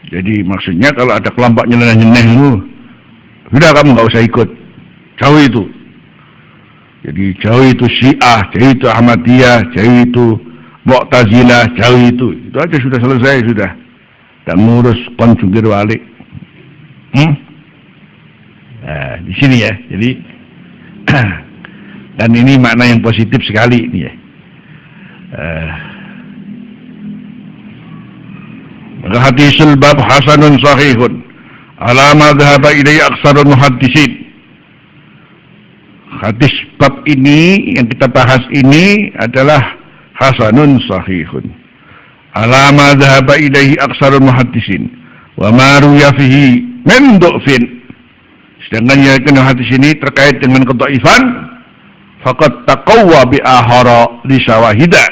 Jadi maksudnya kalau ada kelompok nyeleneh-nyeleneh itu, sudah kamu nggak usah ikut, jauh itu. Jadi jauh itu Syiah, jauh itu Ahmadiyah, jauh itu Mu'tazilah, jauh itu aja sudah selesai sudah. Dan ngurus konjungkir walik. Nah, di sini ya. Jadi dan ini makna yang positif sekali ini ya. Hadisul bab hasanun sahihun ala ma dhahaba ilaihi aksarul muhaddisin. Hadis bab ini yang kita bahas ini adalah hasanun sahihun ala ma dhahaba ilaihi aksarul muhaddisin wa ma ruya fihi min du'fin. Sedangkan yang hadis ini terkait dengan kedhaifan, faqad taqawwa bi ahara li syawahida.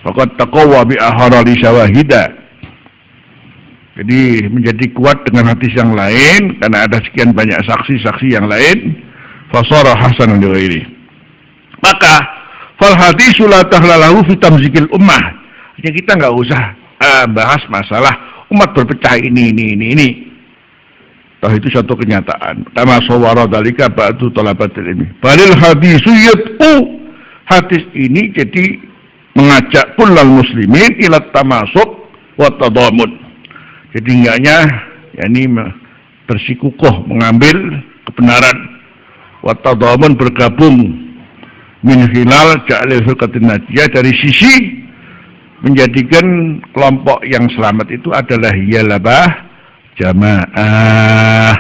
Faqad taqawwa bi ahara li syawahida. Jadi menjadi kuat dengan hadis yang lain karena ada sekian banyak saksi-saksi yang lain. Fasara hasanan li ghairi. Maka fal hadisu la tahlalahu fi tamzikil ummah. Jadi kita enggak usah bahas masalah umat berpecah ini. Toh itu suatu kenyataan. Kama sawara dalika ba'du talabatil ilmi. Balil hadisu yad'u. Hadis ini jadi mengajak kullal muslimin ila tamasuk wa tadamun. Jadi enggaknya yakni bersikukuh mengambil kebenaran wa tadamun bergabung min hilal ja'alil firqatin najiyah dari sisi menjadikan kelompok yang selamat itu adalah yalabah jamaah.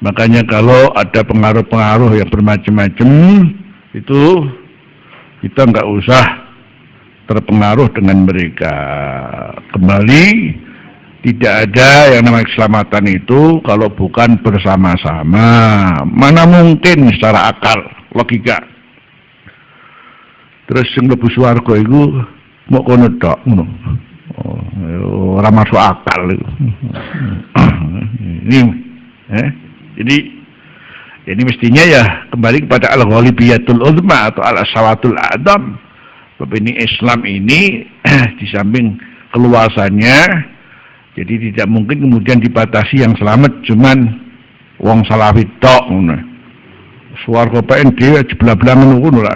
Makanya kalau ada pengaruh-pengaruh yang bermacam-macam itu kita nggak usah terpengaruh dengan mereka. Kembali, tidak ada yang namanya keselamatan itu kalau bukan bersama-sama. Mana mungkin secara akal, logika. Terus yang mlebu swarga iku mau kono tok ngono. Ora masuk akal itu. Jadi mestinya ya kembali kepada al-ghalibiyatul uzma atau al-asawatul adam. Sebab ini Islam ini di samping keluasannya, jadi tidak mungkin kemudian dibatasi yang selamat cuman wong salafi tok ngono. Swarga pengen dhewe jeblah-blah ngono lho.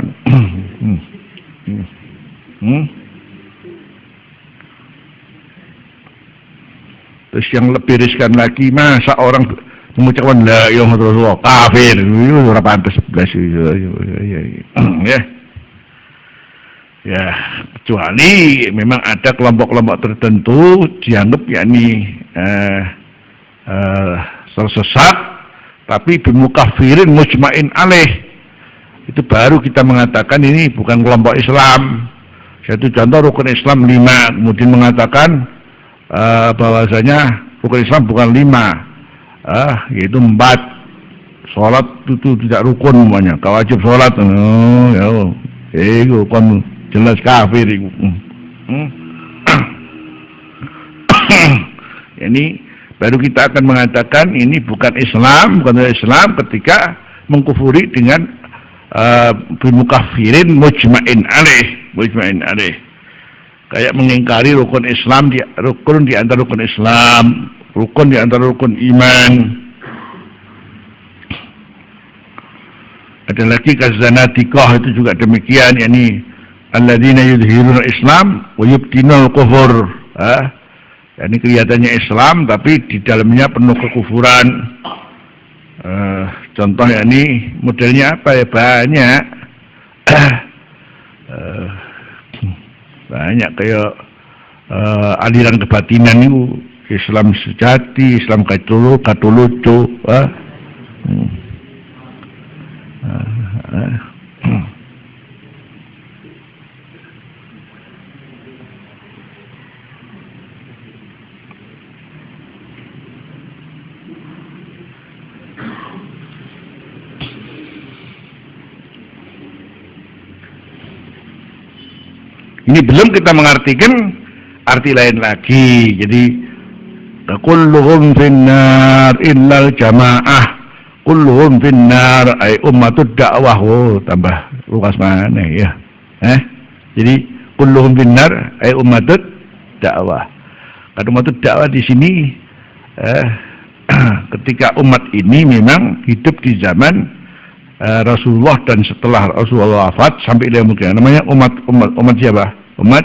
Terus yang lebih riskan lagi, masa orang mengucapkan la ilaha illallah kafir, itu ora pantes blas ya. Ya, kecuali memang ada kelompok-kelompok tertentu dianggap yakni tersesat tapi bimukafirin mujmain alaih. Itu baru kita mengatakan ini bukan kelompok Islam. Satu contoh rukun Islam 5, kemudian mengatakan bahwasanya rukun Islam bukan 5, yaitu 4. Sholat itu tidak rukun namanya. Wajib sholat, itu kon jelas kafir itu. Ini baru kita akan mengatakan ini bukan Islam ketika mengkufuri dengan bimukafirin mujmain alaih. Kayak mengingkari rukun Islam rukun di antara rukun Islam, rukun di antara rukun iman. Ada lagi kazanatikah, itu juga demikian, yakni alladzina yudhiruna Islam wa yubtinul kufur. Yakni kelihatannya Islam tapi di dalamnya penuh kekufuran. Contoh yakni modelnya apa ya, banyak. Banyak kayak aliran kebatinan itu, Islam sejati, Islam katulucu. Ini belum kita mengartikan arti lain lagi. Jadi kulluhum finnar illal jamaah, kulluhum finnar ay ummatud dakwah. Tambah lukas mana ya? Jadi kulluhum finnar ay ummatud dakwah. Karena umatud dakwah di sini ketika umat ini memang hidup di zaman Rasulullah dan setelah Rasulullah wafat sampai ilmu kiamat, namanya umat siapa? Umat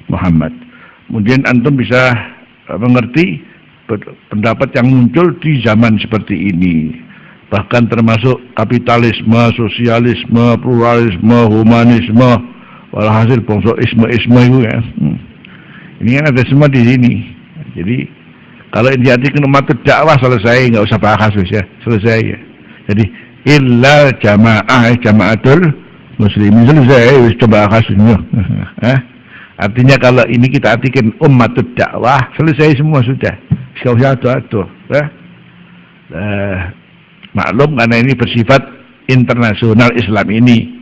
Muhammad. Kemudian antum bisa mengerti pendapat yang muncul di zaman seperti ini, bahkan termasuk kapitalisme, sosialisme, pluralisme, humanisme, walhasil bangsaisme itu ya. Ini kan ada semua di sini. Jadi kalau diartikan umat dakwah selesai, nggak usah bahas ya, selesai ya. Jadi illa jamaatul muslimin, selesai, coba bahas semua. Artinya kalau ini kita artikan umat dakwah, selesai semua sudah. Nggak usah atuh. Maklum karena ini bersifat internasional Islam ini,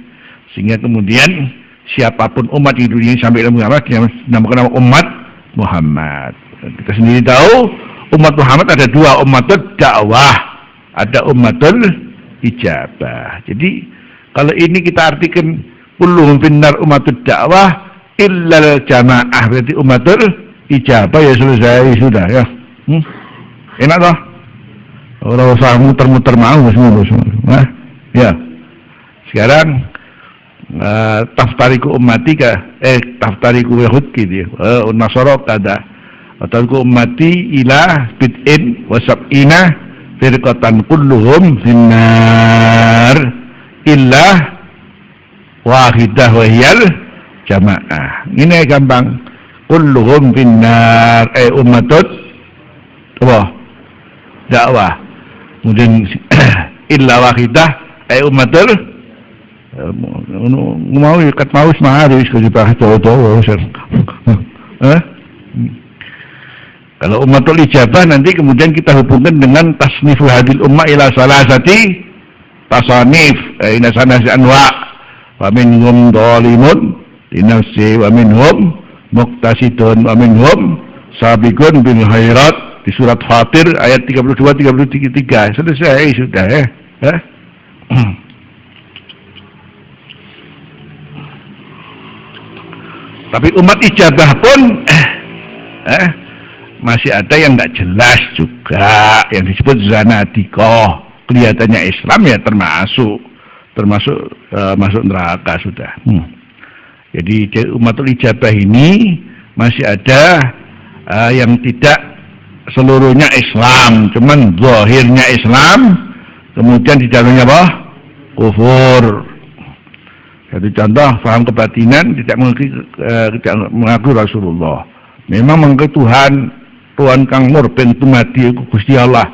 sehingga kemudian siapapun umat di dunia sampai ilmu kiamat dinamakan umat Muhammad. Kita sendiri tahu umat Muhammad ada dua, umatul dakwah, ada umatul ijabah. Jadi kalau ini kita artikan kulluhum finnar umatul dakwah illal jamaah, berarti umatul ijabah ya selesai sudah ya. Enak toh? Orang usah muter-muter mau semua. Ya. Sekarang taftariku ummatika taftariku yahud gitu nasara kada atau ummati ila bid'in wa sab'ina firqatan kulluhum finnar illa wahidah wa hiyal jamaah. Ini gampang, kulluhum finnar ummatut dakwah, kemudian illa wahidah ummatul mau ikat maus maharus kalau dibahas tahu-tahu. Kalau umatul ijabah nanti kemudian kita hubungkan dengan tasnifu hadil ummah ila salasati tasanif ina sanasi anwa wa minhum dhalimun linafsi wa minhum muqtasidun wa minhum sabiqun bil khairat di surat Fatir ayat 32-33. Selesai sudah ya. Tapi umat ijabah pun masih ada yang nggak jelas juga, yang disebut zanadikoh. Kelihatannya Islam ya termasuk masuk neraka sudah. Jadi umatul ijabah ini masih ada yang tidak seluruhnya Islam, cuman zahirnya Islam, kemudian di dalamnya apa? Kufur. Satu contoh, paham kebatinan, tidak mengaku Rasulullah. Memang mengaku Tuhan kang mur pintu mati Gusti Allah.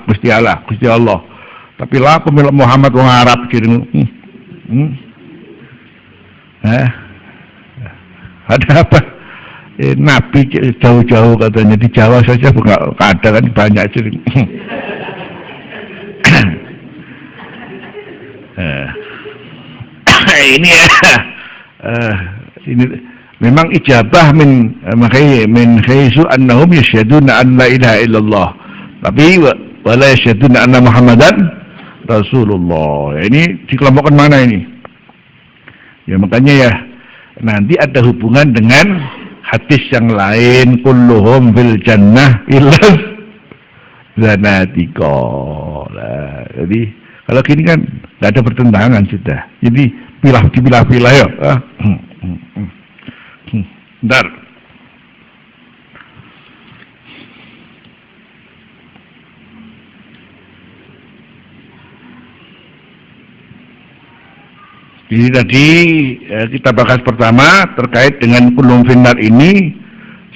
Tapi lah pemilik Muhammad wong Arab kiri. Ada apa? Nabi jauh-jauh katanya di Jawa saja nggak ada kan, banyak sih. Ini ini memang ijabah min khaisu annahum yasyhaduna an la ilaha illallah, tapi wala yasyhaduna anna Muhammadan Rasulullah. Ini dikelompokkan mana ini? Ya makanya ya nanti ada hubungan dengan hadis yang lain, kulluhum fil jannah illa zanatiqa. Jadi kalau gini kan nggak ada pertentangan sudah. Jadi pilah ya. Bentar. Jadi tadi kita bahas pertama terkait dengan kulum finnar ini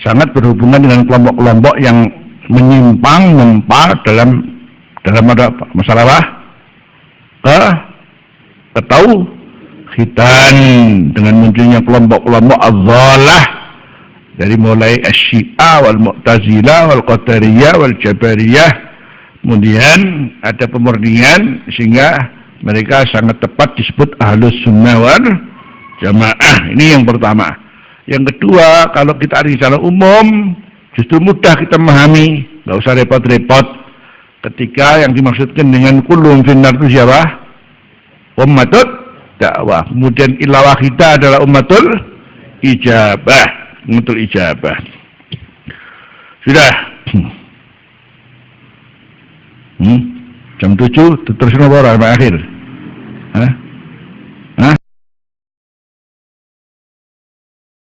sangat berhubungan dengan kelompok-kelompok yang menyimpang mempa dalam ada masalah tauhidan, dengan munculnya kelompok-kelompok adzalah dari mulai Asy-Syiah wal Mu'tazilah wal Qadariyah wal Jabariyah, kemudian ada pemurnian sehingga mereka sangat tepat disebut Ahlus Sunnah wal Jamaah. Ini yang pertama. Yang kedua, kalau kita arti secara umum justru mudah kita memahami, nggak usah repot-repot. Ketika yang dimaksudkan dengan kulum finnar itu siapa? Ummatul dakwah. Kemudian illa wahidah adalah ummatul ijabah. Sudah. Jam 7 terus ngobrol sampai akhir. Hah?